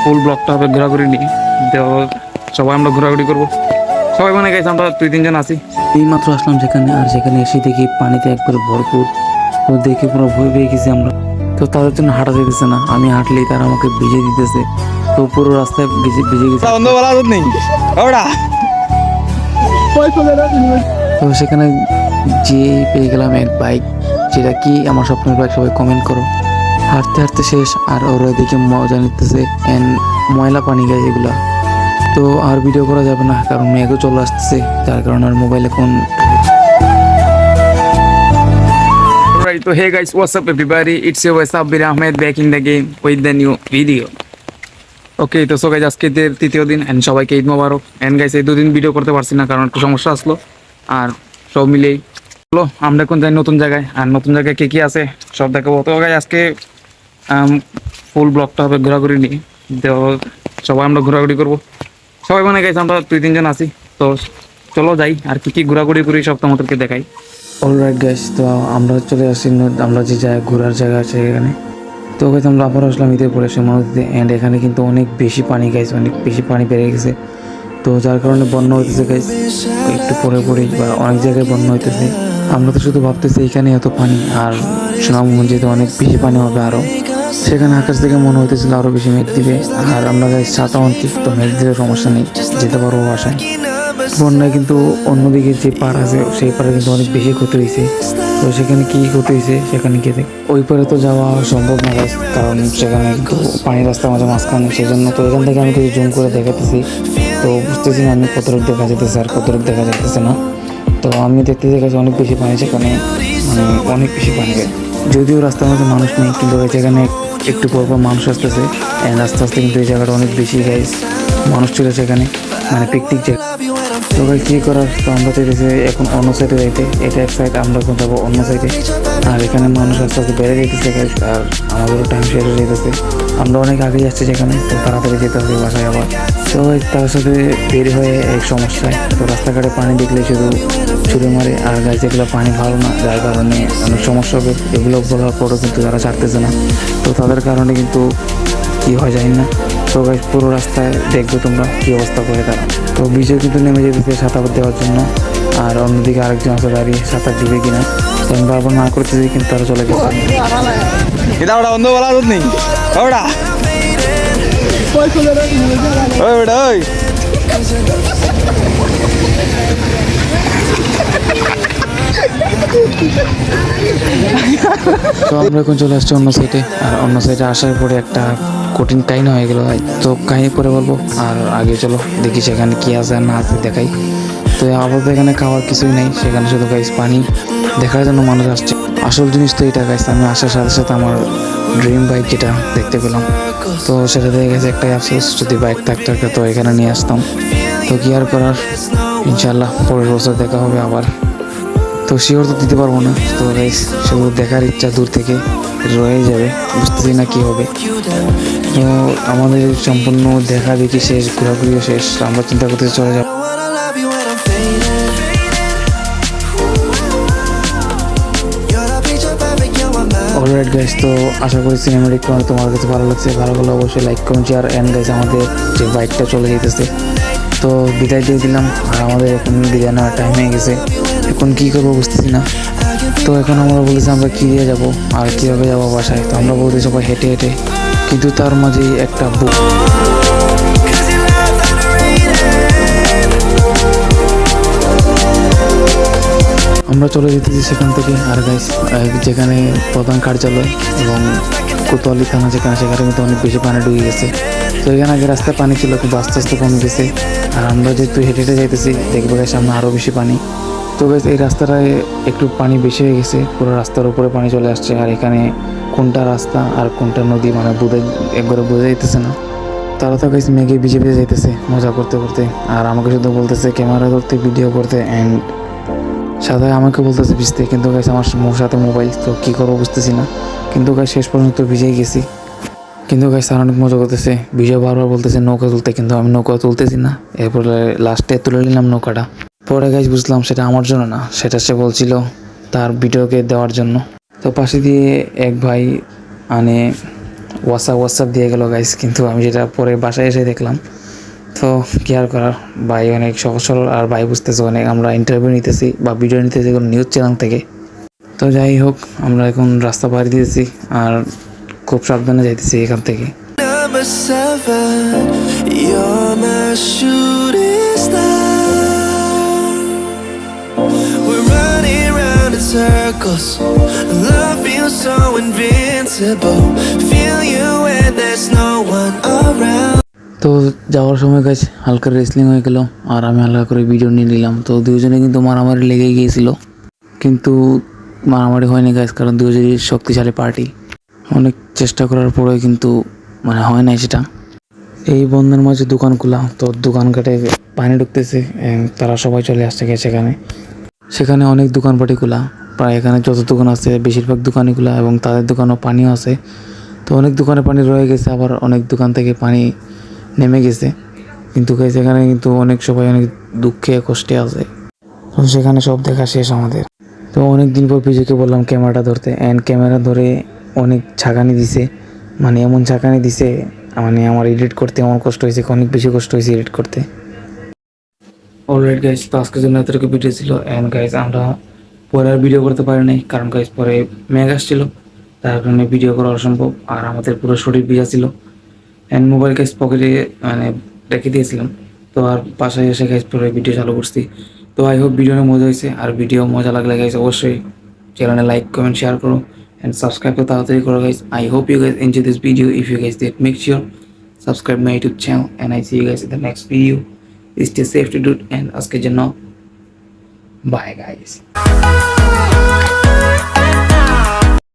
ফুল ব্লগটা হবে ঘোরাঘুরি নিয়ে। তো সবাই আমরা ঘোরাঘুরি করবো, সবাই মানে গেছে, আমরা 2-3 জন আছি। এই মাত্র আসলাম সেখানে, আর সেখানে এসে দেখি পানিতে একবার ভরপুর। তো দেখে পুরো ভয় পেয়ে গেছি আমরা। তো তাদের জন্য হাঁটা যেতেছে না, আমি হাঁটলেই তারা আমাকে ভিজে দিতেছে। তো পুরো রাস্তায় ভিজে ভিজে গেছে। তো সেখানে যে পেয়ে গেলাম এক বাইক, যেটা কি আমার স্বপ্নের বাইক, সবাই কমেন্ট করো। হাঁটতে হাঁটতে শেষ, আর ওরা দিকে মজা নিতেছে। এন্ড ময়লা পানি গায়ে এগুলা। তো আর ভিডিও করা যাবে না, কারণ মেঘও চলে আসতেছে, যার কারণে আর মোবাইলে কোন। Alright, so hey guys, what's up everybody? It's your boy Sabir Ahmed back in the game with the new video. Okay, তো সো গাইজ আজকে ঈদের 3য় দিন এন্ড সবাইকে ঈদ মোবারক। এন্ড গাইজ এই 2 দিন ভিডিও করতে পারছি না, কারণ একটু সমস্যা আসলো। আর সব মিলেই হলো আমরা এখন যাই নতুন জায়গায়, আর নতুন জায়গায় কে কি আছে সব দেখাবো। তো গাইজ আজকে ফুল ব্লগটা হবে ঘোরাঘুরি নিয়ে। তো সবাই আমরা ঘোরাঘুরি করবো, সবাই মানে গাইজ আমরা 2-3 জন আছি। তো চলো যাই, আর কি কি ঘোরাঘুরি করি সব তোমাদেরকে দেখাই। অলরাইট গাইস, তো আমরা চলে আসছি আমরা যে জায়গায় ঘোরার জায়গা আছে এখানে। তো গাইস আমরা আবার আসলাম ঈদের পরে নদীতে। অ্যান্ড এখানে কিন্তু অনেক বেশি পানি গাইস, অনেক বেশি পানি বেড়ে গেছে। তো যার কারণে বন্যা হইতেছে গাইস, একটু পরে পরেই বা অনেক জায়গায় বন্যা হইতেছে। আমরা তো শুধু ভাবতেছি এখানে এত পানি, আর সুনামগঞ্জে অনেক বেশি পানি হবে আরও। সেখানে আকাশ থেকে মনে হইতেছিল আরও বেশি মেঘ দিবে। আর আমরা গাইস ছাতা আনছি, তো মেঘ দিলে সমস্যা নেই, যেতে পারবো বাসায়। বন্যায় কিন্তু অন্যদিকে যে পার আছে সেই পারে কিন্তু অনেক বেশি ক্ষতি হয়েছে। তো সেখানে কি ক্ষতি হয়েছে সেখানে গিয়ে দেখ। ওই পারে তো যাওয়া সম্ভব না গাইস, কারণ সেখানে কিন্তু পানির রাস্তার মাঝে মাঝখানে, সেই জন্য তো এখান থেকে আমি কিছু জুম করে দেখাতেছি। তো বুঝতেছি না আমি কতটুকু দেখা যেতেছে আর কতটুকু দেখা যাইতেছে না। তো আমি দেখতে গেছি অনেক বেশি পানি সেখানে, মানে অনেক বেশি পানি গায়ে। যদিও রাস্তার মধ্যে মানুষ নেই, কিন্তু সেখানে একটু পর পর মানুষ আসতেছে। অ্যান্ড আস্তে আস্তে কিন্তু এই জায়গাটা অনেক বেশি গাইস মানুষ ছিল সেখানে, মানে পিকনিক জায়গা। তো ভাই কী করার, তো আমরা চাইতেছি এখন অন্য সাইডে যাইতে। এটা এক সাইড, আমরা এখন যাবো অন্য সাইডে। আর এখানে মানুষ আস্তে আস্তে বেড়ে যেতেছে গাইস, আর আমাদেরও টাইম শেষ হয়ে যেতেছে। আমরা অনেক আগে যাচ্ছি সেখানে, তো তাড়াতাড়ি যেতে হবে বাসায় আবার। তো ভাই তার সাথে বের হয়ে এক সমস্যায়, তো রাস্তাঘাটে পানি দেখলে শুধু ছুড়ে মারে। আর গাছ যেগুলো পানি ভালো না, যার কারণে অনেক সমস্যা হবে। এগুলো বলার পরও কিন্তু তারা ছাড়তেছে না, তো তাদের কারণে কিন্তু কী হয় জানি না। তো গাছ পুরো রাস্তায় দেখবে তোমরা কী অবস্থা করে তারা। তো বিজয় কিন্তু নেমে যেতেছে ছাতা দেওয়ার জন্য, আর অন্যদিকে আরেকজন আছে দাঁড়িয়ে ছাতা দিবে কিনা। তো আমি বারবার না করতেছি, কিন্তু তারা চলে গেছে। এটা ওটা অন্ধ বলা নেই ওটা ওই ওটা ওই তো আমরা এখন চলে আসছি অন্য সাইডে। আর অন্য সাইডে আসার পরে একটা কঠিন কাহিনী হয়ে গেল ভাই, তো কাহিনী পরে বলবো। আর আগে চলো দেখি সেখানে কি আছে আর না আছে দেখাই। তো আপাতত এখানে খাওয়ার কিছুই নেই, সেখানে শুধু গাইস পানি দেখার জন্য মানুষ আসছে। আসল জিনিস তো এটা গাইস, আমি আসার সাথে সাথে আমার ড্রিম বাইক যেটা দেখতে পেলাম, তো সেটা দেখে গেছে একটাই আফসোস, যদি বাইক থাকতো তো এখানে নিয়ে আসতাম। তো কি আর করার, ইনশাল্লাহ পরের বছর দেখা হবে আবার। তো শিওর তো দিতে পারবো না, তো গাইস শুধু দেখার ইচ্ছা দূর থেকে রয়ে যাবে, বুঝতেছি না কি হবে। তো আমাদের সম্পূর্ণ দেখা দেখি শেষ, ঘোরাঘুরিও শেষ, আমরা চিন্তা করতে চলে যাব। অলরাইট গাইস, তো আশা করি সিনেমেটিক তোমার কাছে ভালো লাগছে। ভালো লাগলে অবশ্যই like comment share. And guys আমাদের যে বাইকটা চলে যেতেছে, তো বিদায় দিয়ে দিলাম। আর আমাদের এখন বিদায় নেওয়ার টাইম হয়ে গেছে, এখন কী করবো বুঝতেছি না। তো এখন আমরা বলতেছি আমরা কী দিয়ে যাবো আর কীভাবে যাবো বাসায়। তো আমরা বলতেছি সবাই হেঁটে হেঁটে, কিন্তু তার মাঝেই একটা বুক। আমরা চলে যেতেছি সেখান থেকে। আর গাইস যেখানে প্রধান কার্যালয় এবং কোতোয়ালি থানা যেখানে, সেখানে কিন্তু অনেক বেশি পানি ঢুকে গেছে। তো এখানে আগে রাস্তায় পানি ছিল, কিন্তু আস্তে আস্তে কমে গেছে। আর আমরা যেহেতু হেঁটে হেঁটে যাইতেছি, দেখবো গাইস সামনে আরও বেশি পানি। তো গাইস এই রাস্তাটায় একটু পানি বেশি হয়ে গেছে, পুরো রাস্তার উপরে পানি চলে আসছে। আর এখানে কোনটা রাস্তা আর কোনটা নদী মানে একবারে বোঝা যাইতেছে না। তারা তো গাইস মেঘে ভিজে ভিজে যাইতেছে মজা করতে করতে, আর আমাকে শুধু বলতেছে ক্যামেরা ধরতে, ভিডিও করতে। অ্যান্ড সাথে আমাকে বলতেছে ভিজতে, কিন্তু গাইস আমার সাথে মোবাইল, তো কী করবো বুঝতেছি না। কিন্তু গাইস শেষ পর্যন্ত ভিজেই গেছি। কিন্তু গাইস তারা অনেক মজা করতেছে, ভিজে বারবার বলতেছে নৌকা তুলতে, কিন্তু আমি নৌকা তুলতেছি না। এরপরে লাস্টে তুলে নিলাম নৌকাটা। পরে গাইস বুঝলাম সেটা আমার জন্য না, সেটা সে বলছিল তার ভিডিওকে দেওয়ার জন্য। তো পাশে দিয়ে এক ভাই হোয়াটসঅ্যাপ দিয়ে গেল গাইস, কিন্তু আমি যেটা পরে বাসায় এসে দেখলাম। তো কি আর করার, ভাই অনেক সহজ সরল, আর ভাই বুঝতেছে অনেক আমরা ইন্টারভিউ নিতেছি বা ভিডিও নিতেছি কোনো নিউজ চ্যানেল থেকে। তো যাই হোক, আমরা এখন রাস্তা পাড়ি দিতেছি আর খুব সাবধানে যাইতেছি এখান থেকে। Number 7, you're my shooting star. We're running round in circles. Love feels so invincible. Feel you when there's no one around. তো যাওয়ার সময় গাছ হালকা রেসলিং হয়ে গেল আর আমি হালকা করে ভিডিও নিয়ে নিলাম। তো দুজনে কিন্তু মারামারি লেগে গিয়েছিল, কিন্তু মারামারি হয়নি গাছ, কারণ দুজনেরই শক্তিশালী পার্টি। অনেক চেষ্টা করার পরেও কিন্তু হয় নাই সেটা। এই বন্ধের মাঝে দোকান খোলা, তো দোকান কাটে পানি ঢুকতেছে, তারা সবাই চলে আসছে গিয়ে সেখানে অনেক দোকানপাটি খোলা, প্রায় এখানে যত দোকান আছে বেশিরভাগ দোকানই খোলা এবং তাদের দোকানও পানিও আছে। তো অনেক দোকানে পানি রয়ে গেছে, আবার অনেক দোকান থেকে পানি নেমে গেছে, কিন্তু সেখানে কিন্তু অনেক সবাই অনেক দুঃখে কষ্টে আছে। তো সেখানে সব দেখা শেষ আমাদের। তো অনেক দিন পর পিজুকে বললাম ক্যামেরাটা ধরতে, অ্যান্ড ক্যামেরা ধরে অনেক ঝাঁকানি দিছে, এমন ঝাঁকানি দিছে, আমার এডিট করতে এমন কষ্ট হয়েছে, অনেক বেশি কষ্ট হয়েছে এডিট করতে। অলরাইট গাইজ, তো আজকের জন্য এতটুকু ভিডিও ছিল। অ্যান্ড গাইজ আমরা পরে আর ভিডিও করতে পারি নাই, কারণ গাইজ পরে মেঘ আসছিল, তার কারণে ভিডিও করা অসম্ভব, আর আমাদের পুরো শরীর ভিজা ছিল। অ্যান্ড মোবাইল গাইজ পকেটে রেখে দিয়েছিলাম। তো আর বাসায় এসে গাইজ পরে ভিডিও চালু করছি। তো আই হোপ ভিডিওটা মজা হয়েছে, আর ভিডিও মজা লাগলে গাইজ অবশ্যই চ্যানেলে লাইক কমেন্ট শেয়ার করো and subscribe তো তাড়াতাড়ি করো guys. I hope you guys enjoy this video. If you guys did, make sure subscribe my YouTube channel, and I see you guys in the next video. Stay safe to do, and ask and bye guys.